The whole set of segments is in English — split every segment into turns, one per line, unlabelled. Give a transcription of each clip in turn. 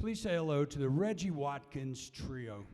Please say hello to the Reggie Watkins Trio.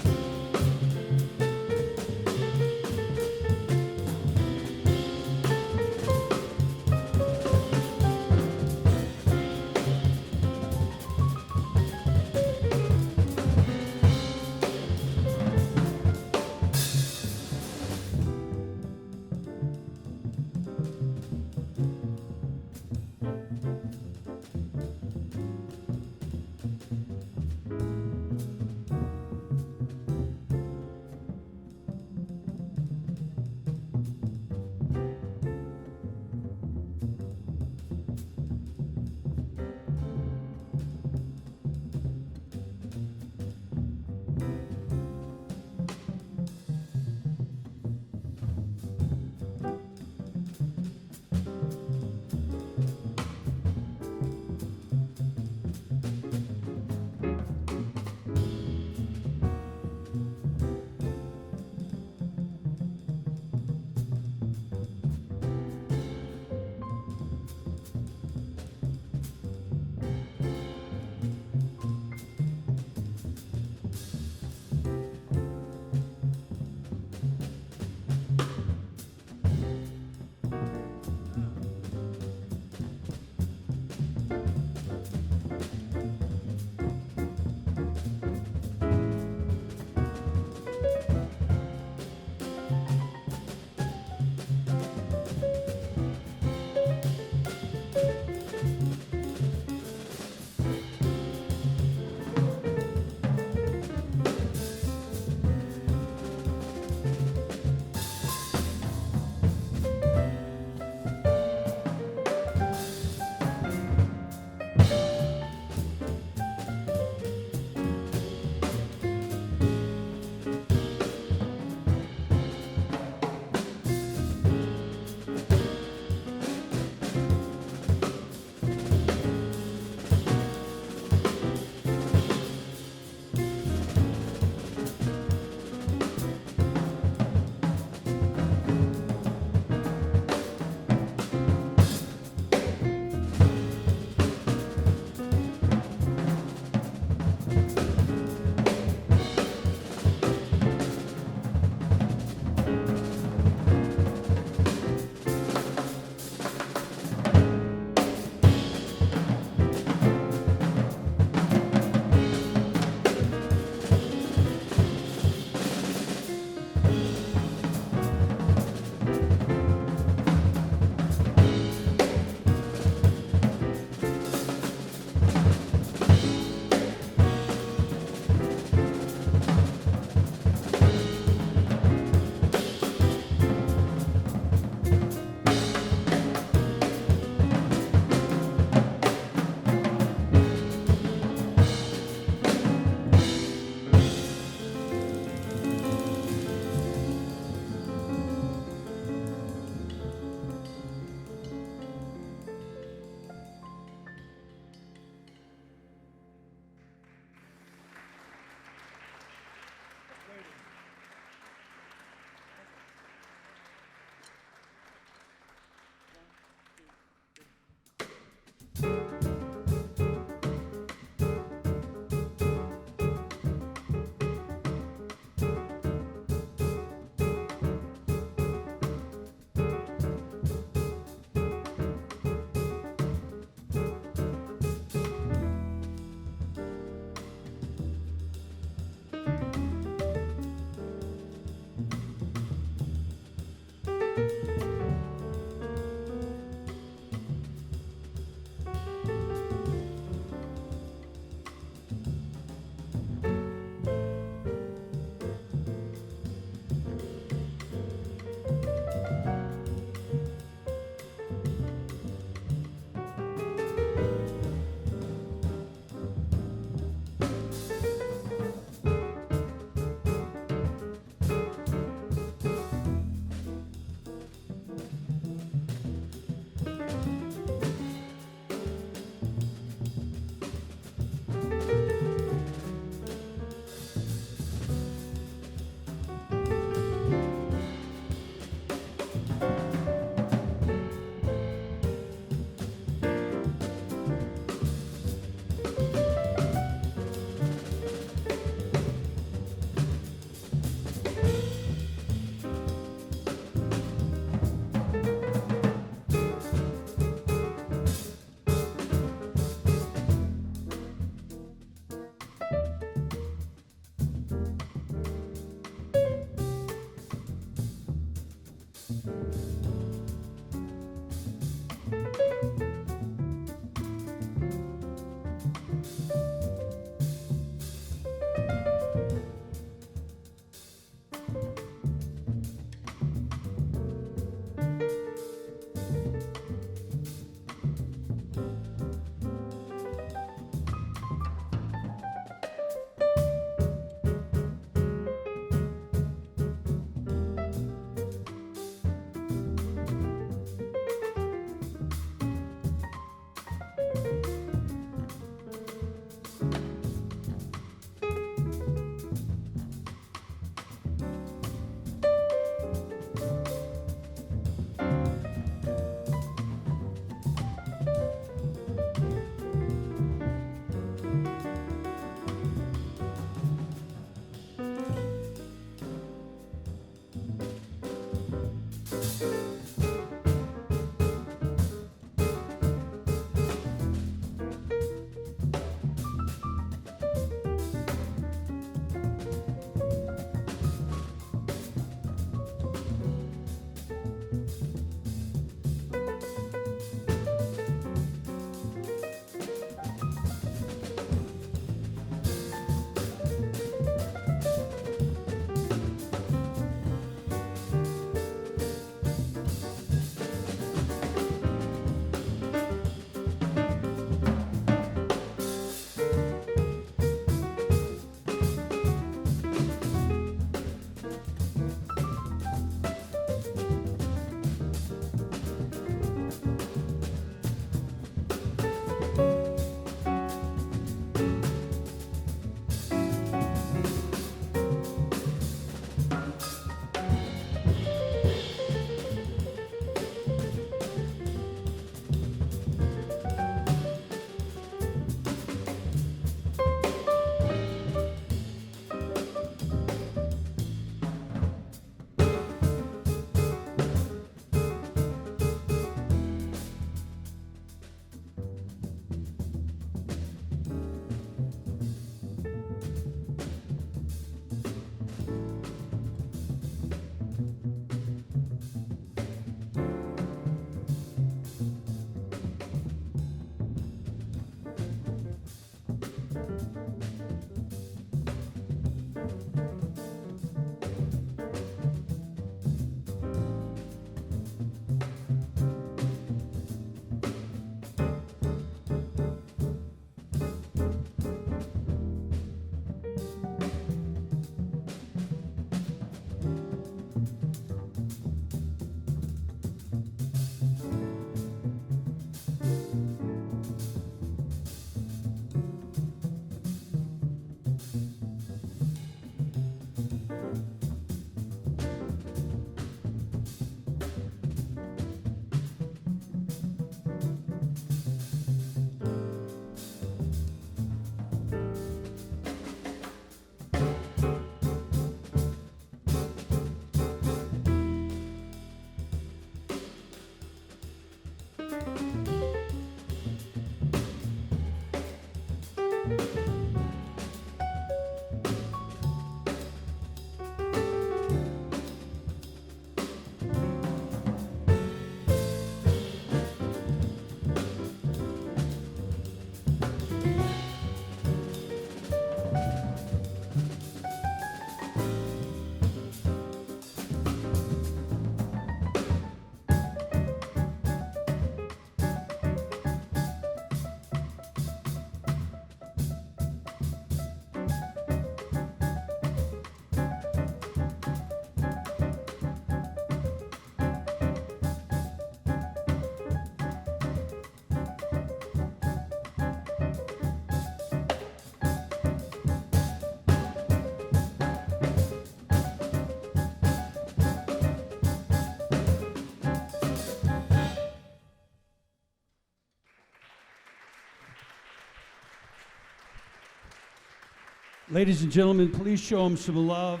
Ladies and gentlemen, please show them some love.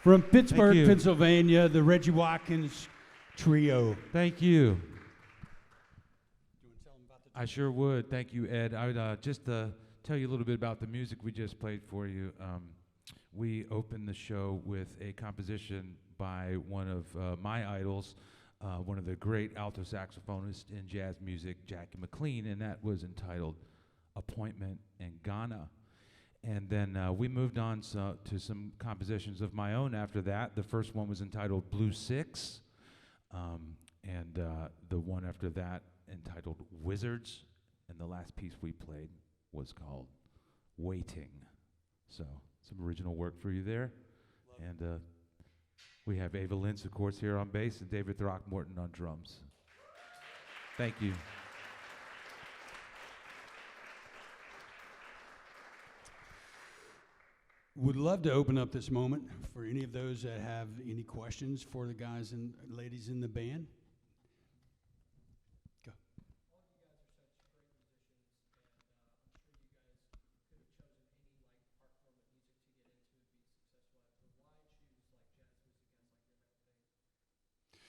From Pittsburgh, Pennsylvania, the Reggie Watkins Trio.
Thank you. I sure would. Thank you, Ed. I would just tell you a little bit about the music we just played for you. We opened the show with a composition by one of my idols, one of the great alto saxophonists in jazz music, Jackie McLean, and that was entitled Appointment in Ghana. And then we moved on to some compositions of my own after that. The first one was entitled Blue Six, and the one after that entitled Wizards, and the last piece we played was called Waiting. So some original work for you there. And we have Ava Lintz, of course, here on bass, and David Throckmorton on drums. Thank you.
Would love to open up this moment for any of those that have any questions for the guys and ladies in the band. Go.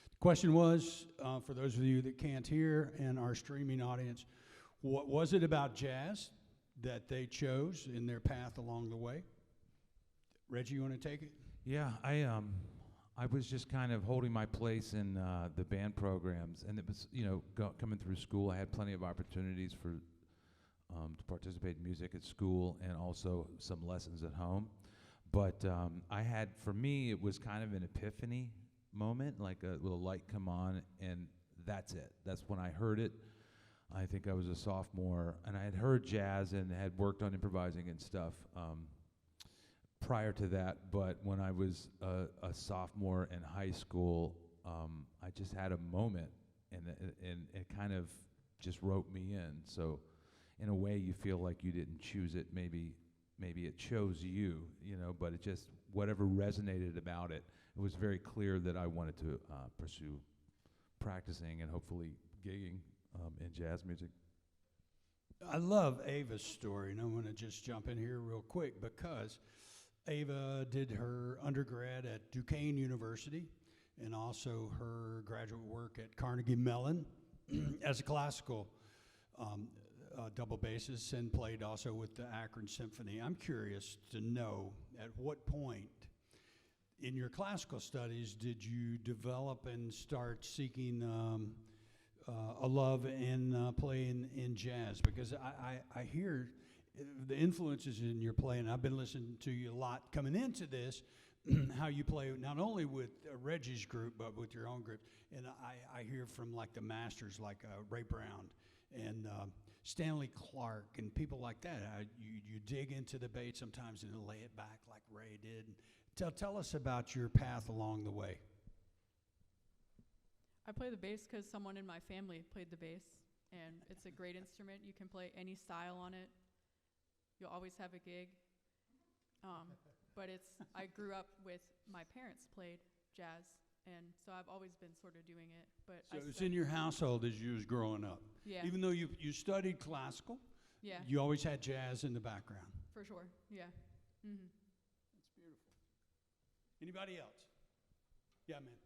The question was, for those of you that can't hear and our streaming audience, what was it about jazz that they chose in their path along the way? Reggie, you want to take it?
Yeah, I was just kind of holding my place in the band programs, and it was, coming through school, I had plenty of opportunities for to participate in music at school and also some lessons at home. But for me, it was kind of an epiphany moment, like a little light come on, and that's it. That's when I heard it. I think I was a sophomore, and I had heard jazz and had worked on improvising and stuff prior to that, but when I was a sophomore in high school, I just had a moment, and it kind of just wrote me in. So in a way, you feel like you didn't choose it. Maybe it chose you, but it just, whatever resonated about it, it was very clear that I wanted to pursue practicing and hopefully gigging in jazz music.
I love Ava's story, and I want to just jump in here real quick because Ava did her undergrad at Duquesne University and also her graduate work at Carnegie Mellon as a classical double bassist, and played also with the Akron Symphony. I'm curious to know, at what point in your classical studies did you develop and start seeking a love in playing in jazz? Because I hear the influences in your playing. I've been listening to you a lot coming into this, how you play not only with Reggie's group, but with your own group. And I hear from like the masters, like Ray Brown and Stanley Clark and people like that. You dig into the bass sometimes and lay it back like Ray did. Tell us about your path along the way.
I play the bass because someone in my family played the bass, and it's a great instrument. You can play any style on it. You'll always have a gig. But I grew up with my parents played jazz, and so I've always been sort of doing it. But
So it's in your household as you was growing up.
Yeah.
Even though you studied classical,
Yeah,
you always had jazz in the background.
for sure. Yeah. Mm-hmm.
That's beautiful. Anybody else? Yeah, man.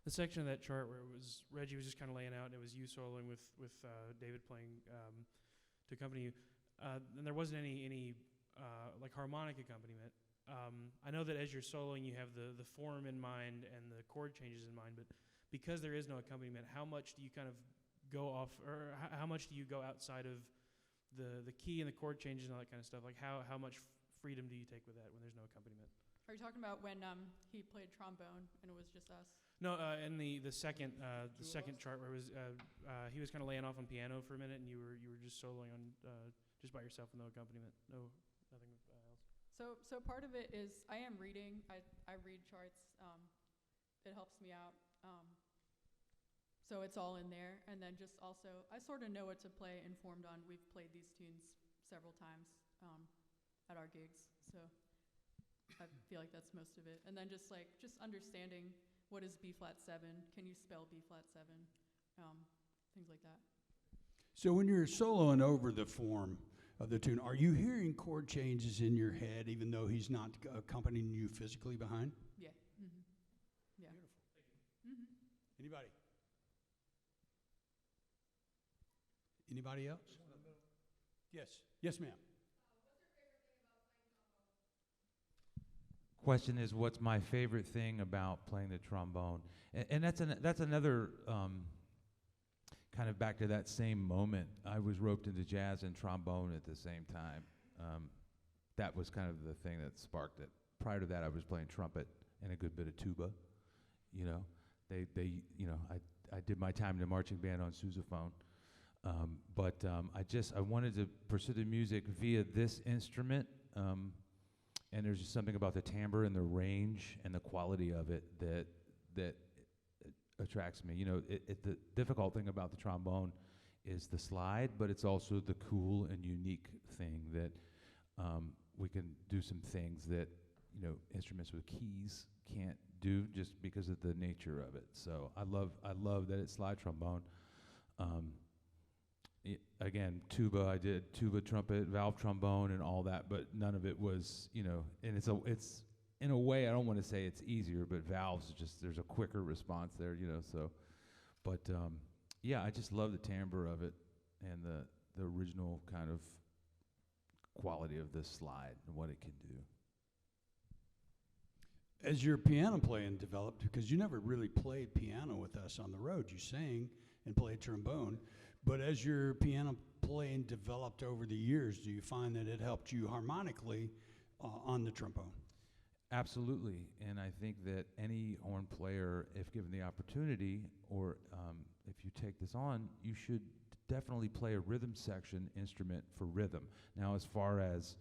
The section of that chart where it was Reggie was just kind of laying out, and it was you soloing with David playing to accompany you, and there wasn't any like harmonic accompaniment. I know that as you're soloing, you have the form in mind and the chord changes in mind, but because there is no accompaniment, how much do you kind of go off, or how much do you go outside of the key and the chord changes and all that kind of stuff? Like how much freedom do you take with that when there's no accompaniment?
Are you talking about when he played trombone and it was just us?
No, in the second chart where it was he was kind of laying off on piano for a minute, and you were just soloing on just by yourself with no accompaniment, nothing else.
So part of it is I am reading. I read charts. It helps me out. So it's all in there, and then just also I sort of know what to play informed on. We've played these tunes several times at our gigs, so I feel like that's most of it. And then just understanding what is B flat 7, can you spell B flat 7, things like that.
So when you're soloing over the form of the tune, are you hearing chord changes in your head even though he's not accompanying you physically behind?
Yeah. Mm-hmm. Yeah.
Beautiful.
Mm-hmm.
Anybody? Anybody else? Yes. Yes, ma'am.
Question is, what's my favorite thing about playing the trombone? And that's another kind of back to that same moment. I was roped into jazz and trombone at the same time. That was kind of the thing that sparked it. Prior to that, I was playing trumpet and a good bit of tuba. You know, I did my time in the marching band on sousaphone. But I wanted to pursue the music via this instrument. And there's just something about the timbre and the range and the quality of it that attracts me. You know, the difficult thing about the trombone is the slide, but it's also the cool and unique thing that we can do some things that, you know, instruments with keys can't do just because of the nature of it. So I love that it's slide trombone. Again, tuba, I did tuba, trumpet, valve trombone, and all that, but none of it was, you know, and it's in a way, I don't want to say it's easier, but valves, just, there's a quicker response there, you know, so, but, yeah, I just love the timbre of it and the original kind of quality of this slide and what it can do.
As your piano playing developed, because you never really played piano with us on the road, you sang and played trombone. But as your piano playing developed over the years, do you find that it helped you harmonically on the trombone?
Absolutely, and I think that any horn player, if given the opportunity, or if you take this on, you should definitely play a rhythm section instrument for rhythm. Now, as far as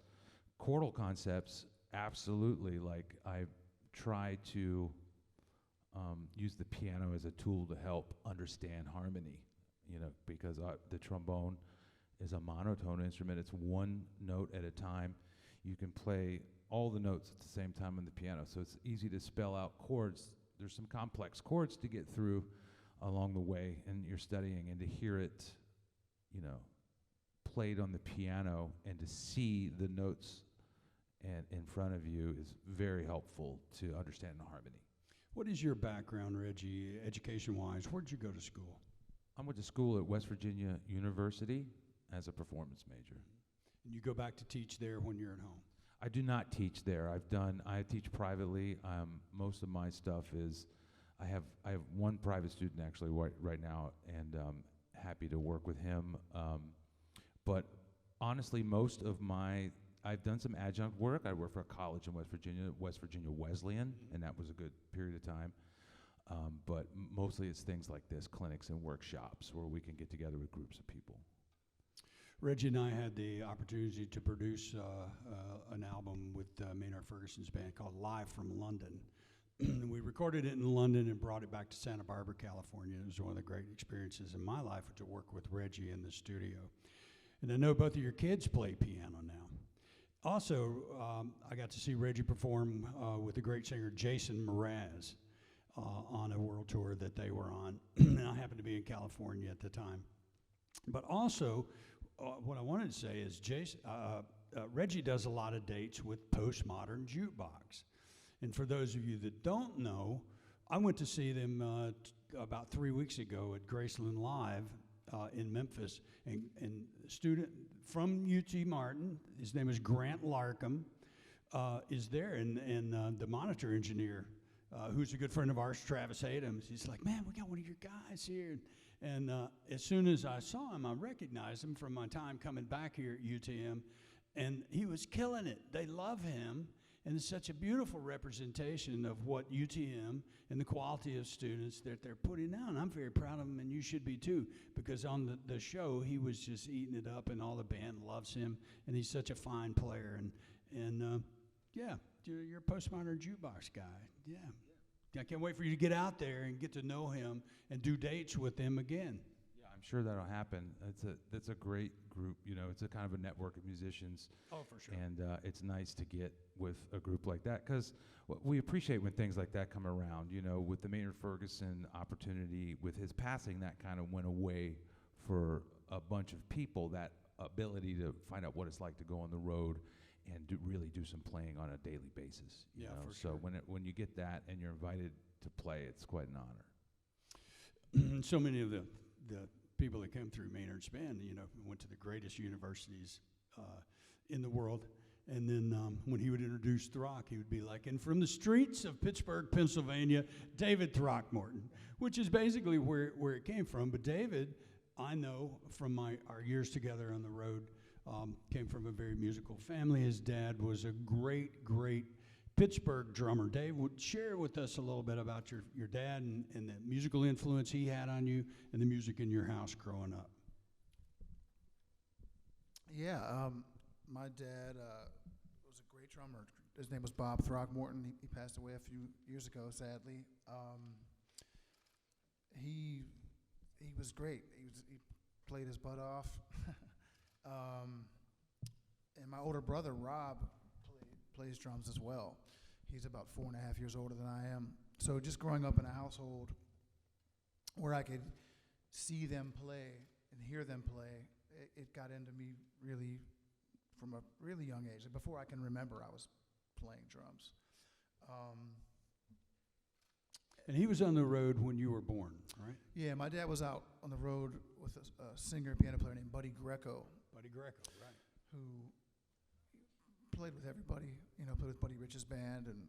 chordal concepts, absolutely, like I try to use the piano as a tool to help understand harmony. You know, because the trombone is a monotone instrument. It's one note at a time. You can play all the notes at the same time on the piano, so it's easy to spell out chords. There's some complex chords to get through along the way, and you're studying, and to hear it, you know, played on the piano and to see the notes and in front of you is very helpful to understand the harmony.
What is your background, Reggie, education-wise? Where'd you go to school?
I went to school at West Virginia University as a performance major.
And you go back to teach there when you're at home?
I do not teach there. I teach privately. Most of my stuff is, I have one private student actually right now, and happy to work with him. But honestly, most of I've done some adjunct work. I worked for a college in West Virginia Wesleyan, and that was a good period of time. But mostly it's things like this, clinics and workshops where we can get together with groups of people.
Reggie and I had the opportunity to produce an album with Maynard Ferguson's band called Live from London. We recorded it in London and brought it back to Santa Barbara, California. It was one of the great experiences in my life to work with Reggie in the studio. And I know both of your kids play piano now. Also, I got to see Reggie perform with the great singer Jason Mraz on a world tour that they were on. And I happened to be in California at the time. But also, what I wanted to say is Reggie does a lot of dates with Postmodern Jukebox. And for those of you that don't know, I went to see them about 3 weeks ago at Graceland Live in Memphis. And a student from UT Martin, his name is Grant Larkham, is there. And the monitor engineer, who's a good friend of ours, Travis Adams, he's like, man, we got one of your guys here. And as soon as I saw him, I recognized him from my time coming back here at UTM, and he was killing it. They love him, and it's such a beautiful representation of what UTM and the quality of students that they're putting out. And I'm very proud of him, and you should be too, because on the show, he was just eating it up, and all the band loves him, and he's such a fine player. And yeah, you're a Postmodern Jukebox guy, yeah. I can't wait for you to get out there and get to know him and do dates with him again.
Yeah, I'm sure that'll happen. That's a great group. You know, it's a kind of a network of musicians.
Oh, for sure.
And it's nice to get with a group like that, because we appreciate when things like that come around. You know, with the Maynard Ferguson opportunity, with his passing, that kind of went away for a bunch of people, that ability to find out what it's like to go on the road and really do some playing on a daily basis. You know?
for sure.
So when you get that and you're invited to play, it's quite an honor.
So many of the people that came through Maynard's band, you know, went to the greatest universities in the world. And then when he would introduce Throck, he would be like, and from the streets of Pittsburgh, Pennsylvania, David Throckmorton, which is basically where it came from. But David, I know from our years together on the road, came from a very musical family. His dad was a great, great Pittsburgh drummer. Dave, would share with us a little bit about your dad and the musical influence he had on you and the music in your house growing up.
Yeah, my dad was a great drummer. His name was Bob Throckmorton. He passed away a few years ago, sadly. He was great. He played his butt off. And my older brother, Rob, plays drums as well. He's about 4.5 years older than I am. So just growing up in a household where I could see them play and hear them play, it got into me really from a really young age. Before I can remember, I was playing drums.
And he was on the road when you were born, right?
Yeah, my dad was out on the road with a singer, piano player named Buddy Greco.
Buddy Greco, right.
Who played with everybody, played with Buddy Rich's band, and,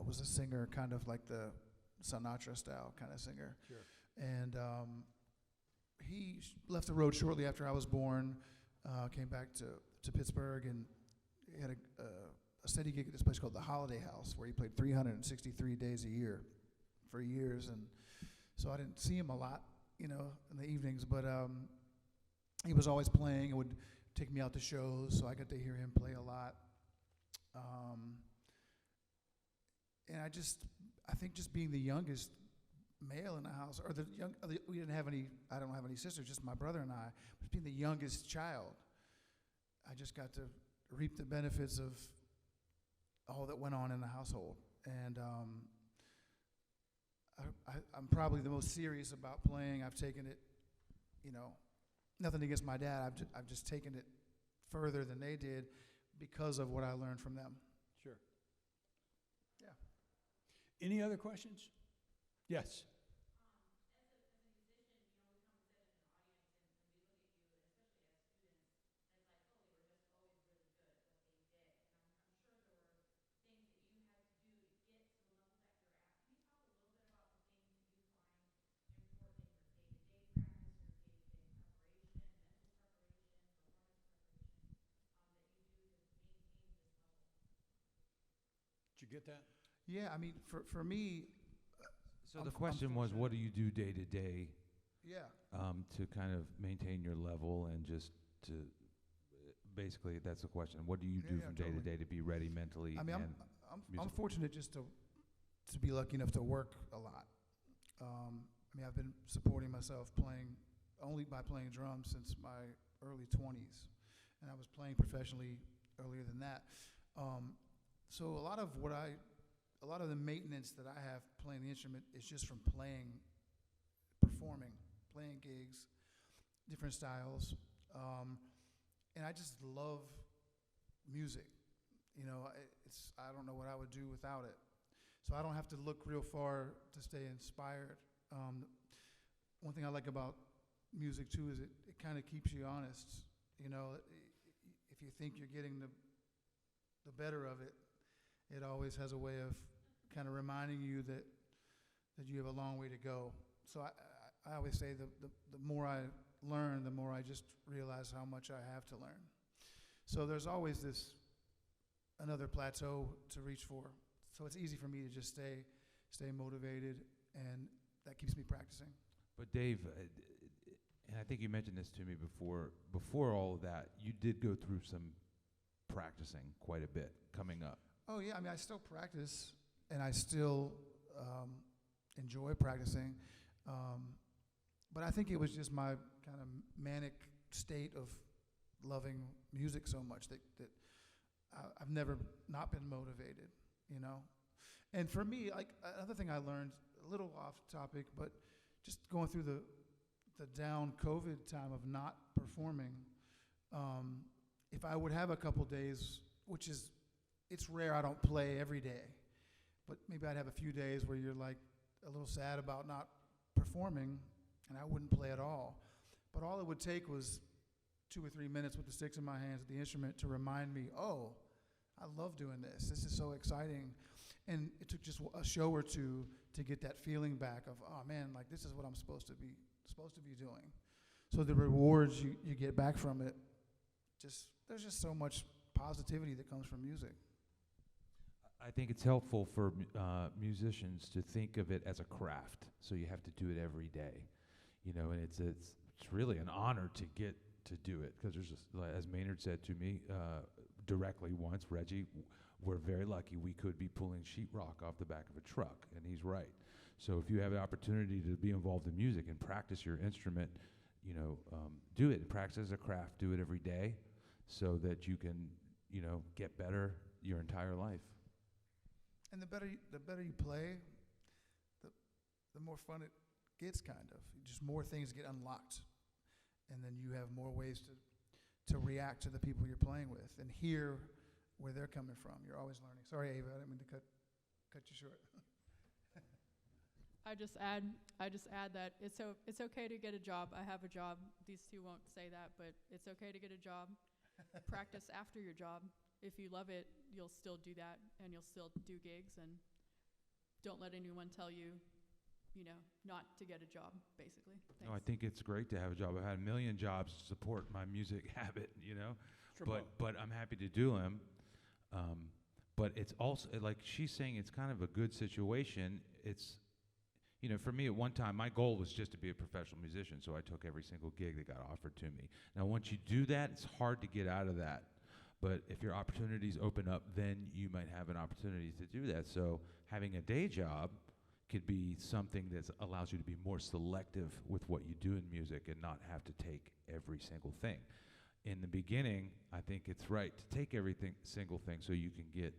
was a singer kind of like the Sinatra style kind of singer.
Sure.
And he left the road shortly after I was born, came back to Pittsburgh, and he had a steady gig at this place called the Holiday House, where he played 363 days a year for years. And so I didn't see him a lot, in the evenings, but he was always playing and would take me out to shows, so I got to hear him play a lot. And I think just being the youngest male in the house, or we didn't have any, I don't have any sisters, just my brother and I, but being the youngest child, I just got to reap the benefits of all that went on in the household. And I'm probably the most serious about playing. I've taken it, nothing against my dad, I've just taken it further than they did because of what I learned from them.
Sure.
Yeah.
Any other questions? Yes. get that?
Yeah, I mean, for me,
So
I'm
the
f- I'm
question was, what do
fortunate.
you do day to day
yeah,
to kind of maintain your level and just to basically that's the question. What do you
Yeah,
do
yeah,
from day to
totally.
day to be ready mentally
I mean,
and
I'm
musically?
fortunate just to be lucky enough to work a lot. I mean, I've been supporting myself only by playing drums since my early 20s, and I was playing professionally earlier than that. So a lot of the maintenance that I have playing the instrument is just from performing, playing gigs, different styles, and I just love music. You know, I don't know what I would do without it. So I don't have to look real far to stay inspired. One thing I like about music too is it kind of keeps you honest. You know, if you think you're getting the better of it, it always has a way of kind of reminding you that you have a long way to go. So I always say the more I learn, the more I just realize how much I have to learn. So there's always another plateau to reach for. So it's easy for me to just stay motivated, and that keeps me practicing.
But Dave, and I think you mentioned this to me before all of that, you did go through some practicing quite a bit coming up.
Oh yeah, I mean I still practice, and I still enjoy practicing, but I think it was just my kind of manic state of loving music so much that I've never not been motivated, you know. And for me, like another thing I learned, a little off topic, but just going through the down COVID time of not performing, if I would have a couple days, which it's rare, I don't play every day, but maybe I'd have a few days where you're like a little sad about not performing, and I wouldn't play at all. But all it would take was 2 or 3 minutes with the sticks in my hands at the instrument to remind me, oh, I love doing this. This is so exciting. And it took just a show or two to get that feeling back of, oh man, like this is what I'm supposed to be doing. So the rewards you get back from it, there's just so much positivity that comes from music.
I think it's helpful for musicians to think of it as a craft. So you have to do it every day, you know. And it's really an honor to get to do it because there's as Maynard said to me directly once, Reggie, we're very lucky we could be pulling sheetrock off the back of a truck, and he's right. So if you have the opportunity to be involved in music and practice your instrument, you know, do it. Practice as a craft. Do it every day, so that you can, you know, get better your entire life.
And the better you play, the more fun it gets, kind of. Just more things get unlocked, and then you have more ways to react to the people you're playing with and hear where they're coming from. You're always learning. Sorry, Ava, I didn't mean to cut you short.
I just add that it's okay to get a job. I have a job. These two won't say that, but it's okay to get a job. Practice after your job. If you love it, you'll still do that, and you'll still do gigs, and don't let anyone tell you, you know, not to get a job, basically. Thanks.
No, I think it's great to have a job. I've had a million jobs to support my music habit, you know, but I'm happy to do them. But it's also, like she's saying, it's kind of a good situation. It's, you know, for me at one time, my goal was just to be a professional musician, so I took every single gig that got offered to me. Now, once you do that, it's hard to get out of that. But if your opportunities open up, then you might have an opportunity to do that. So having a day job could be something that allows you to be more selective with what you do in music and not have to take every single thing. In the beginning, I think it's right to take single thing so you can get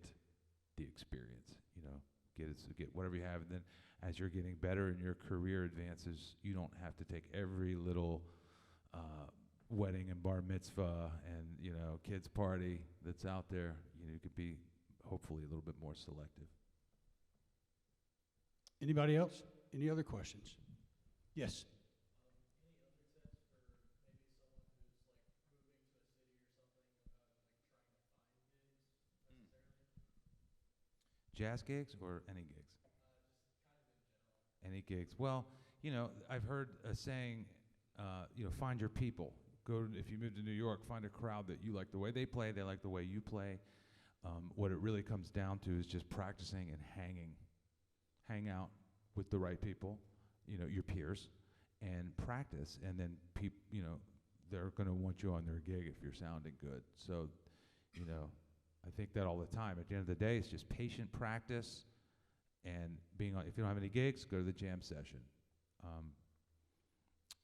the experience, you know, get whatever you have. And then as you're getting better and your career advances, you don't have to take every little wedding and bar mitzvah and, you know, kids party that's out there. You know, you could be hopefully a little bit more selective.
Anybody else? Any other questions? Yes.
Jazz gigs or any gigs? Any gigs. Well, you know, I've heard a saying, you know, find your people. If you move to New York, find a crowd that you like the way they play, they like the way you play. What it really comes down to is just practicing and hang out with the right people, your peers, and practice, and then they're going to want you on their gig if you're sounding good. So, I think that all the time. At the end of the day, it's just patient practice and being on. If you don't have any gigs, go to the jam session.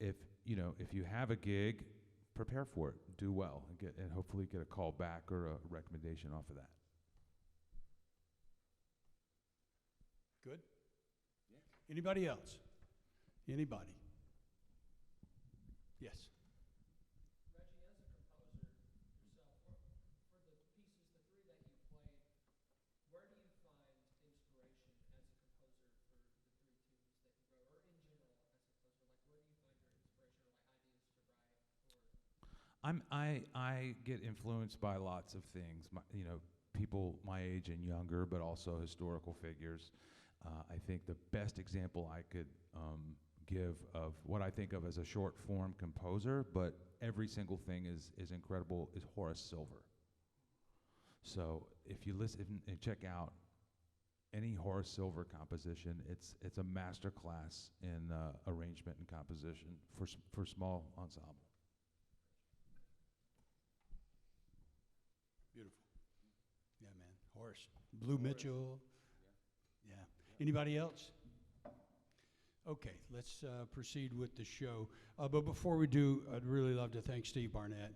If you have a gig, prepare for it, do well, and hopefully get a call back or a recommendation off of that.
Good? Yeah. Anybody else? Anybody? Yes.
Reggie, as a composer yourself, for the pieces, the three that you played, where do you find inspiration as a composer for the three tunes that you wrote, or in general as a composer? Like, where do you find your inspiration or like ideas to write?
I get influenced by lots of things, people my age and younger, but also historical figures. I think the best example I could give of what I think of as a short form composer, but every single thing is incredible, is Horace Silver. So if you listen and check out any Horace Silver composition, it's a master class in arrangement and composition for small ensemble.
Beautiful. Yeah, man. Horace. Blue Mitchell. Yeah. Anybody else? Okay, let's proceed with the show. But before we do, I'd really love to thank Steve Barnett,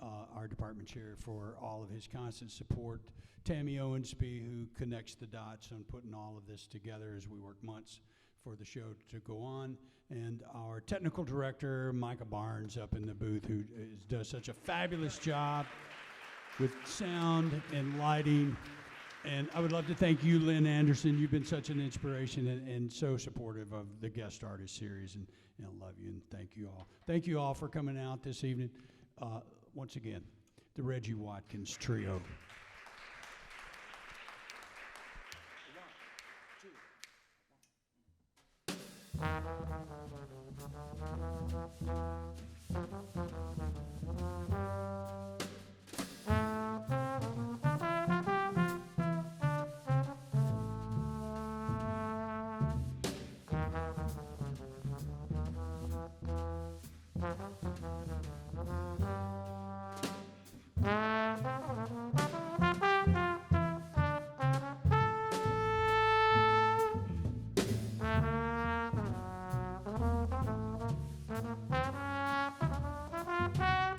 our department chair, for all of his constant support. Tammy Owensby, who connects the dots on putting all of this together as we work months for the show to go on. And our technical director, Micah Barnes, up in the booth, who does such a fabulous job with sound and lighting. And I would love to thank you, Lynn Anderson. You've been such an inspiration and so supportive of the guest artist series, and I love you and thank you all. Thank you all for coming out this evening. Once again, the Reggie Watkins Trio.
Thank you.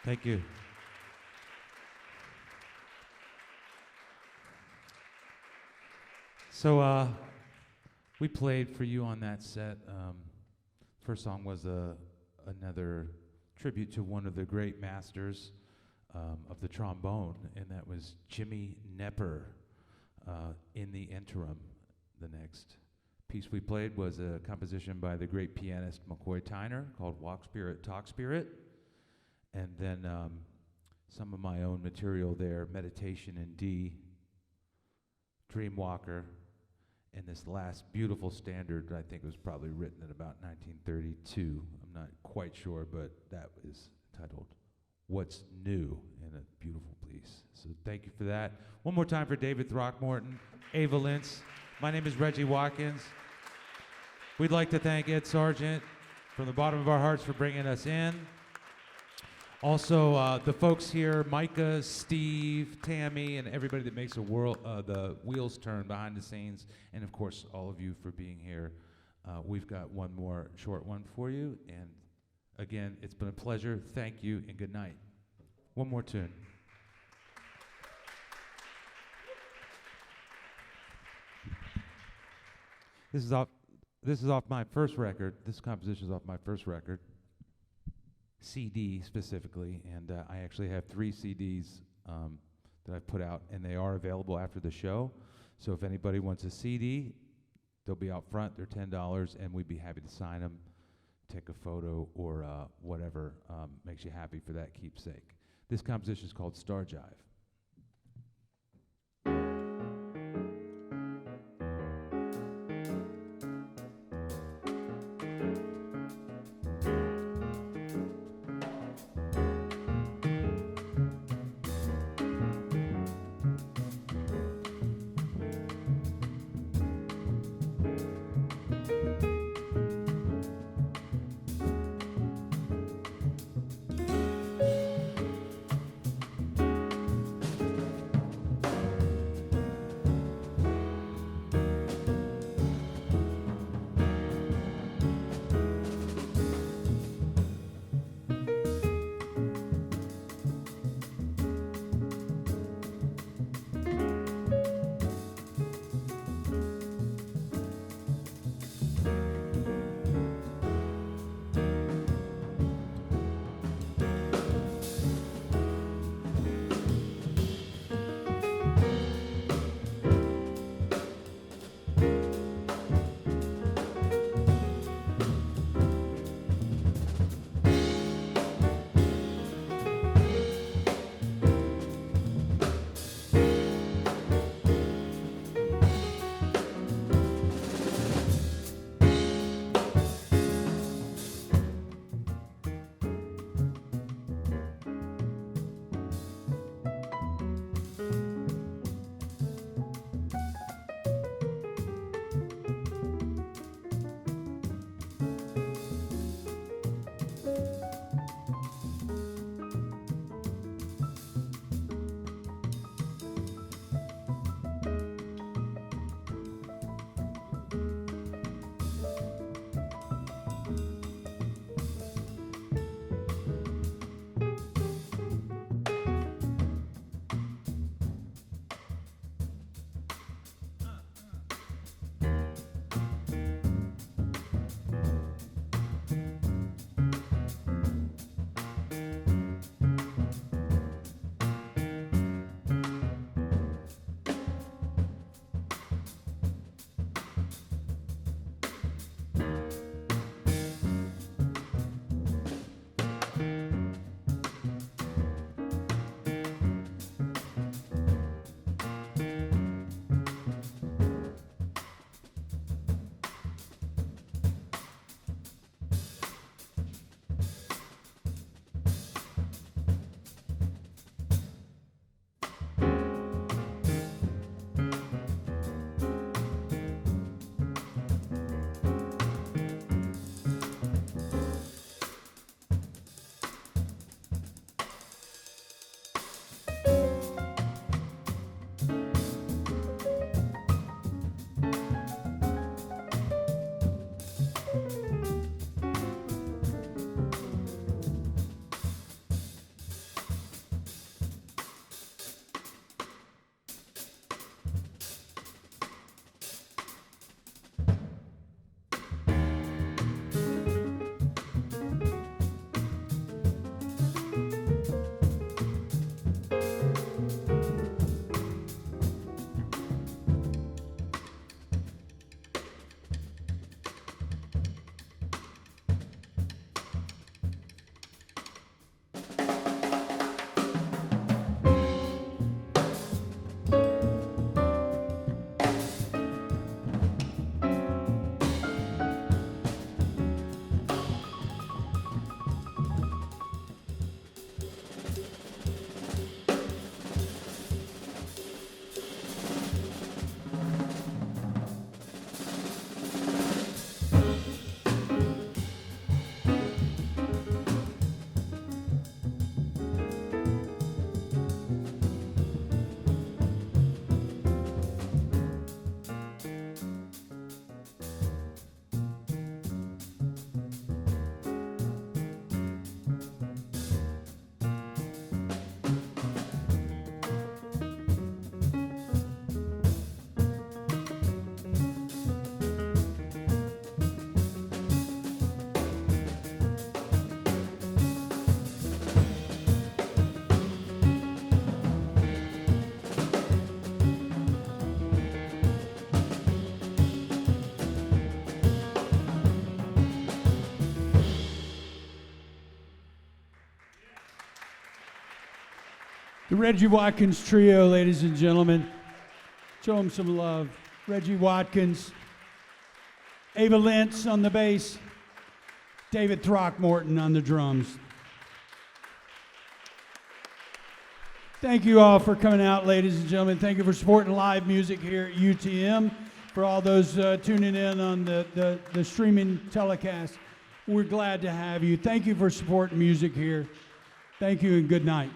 Thank you. So we played for you on that set. First song was another tribute to one of the great masters of the trombone, and that was Jimmy Nepper. In the interim, the next piece we played was a composition by the great pianist McCoy Tyner called Walk Spirit, Talk Spirit. And then some of my own material there, Meditation in D, Dreamwalker, and this last beautiful standard I think was probably written in about 1932. I'm not quite sure, but that is titled What's New, and a beautiful piece. So thank you for that. One more time for David Throckmorton, Ava Lintz. My name is Reggie Watkins. We'd like to thank Ed Sargent from the bottom of our hearts for bringing us in. Also, the folks here, Micah, Steve, Tammy, and everybody that makes the wheels turn behind the scenes, and of course, all of you for being here. We've got one more short one for you, and again, it's been a pleasure. Thank you, and good night. One more tune. This is off my first record. This composition is off my first record. CD specifically, and I actually have 3 CDs that I've put out, and they are available after the show. So if anybody wants a CD, they'll be out front. They're $10, and we'd be happy to sign them, take a photo, or whatever makes you happy for that keepsake. This composition is called Star Jive.
The Reggie Watkins Trio, ladies and gentlemen. Show them some love. Reggie Watkins, Ava Lentz on the bass, David Throckmorton on the drums. Thank you all for coming out, ladies and gentlemen. Thank you for supporting live music here at UTM. For all those tuning in on the streaming telecast, we're glad to have you. Thank you for supporting music here. Thank you and good night.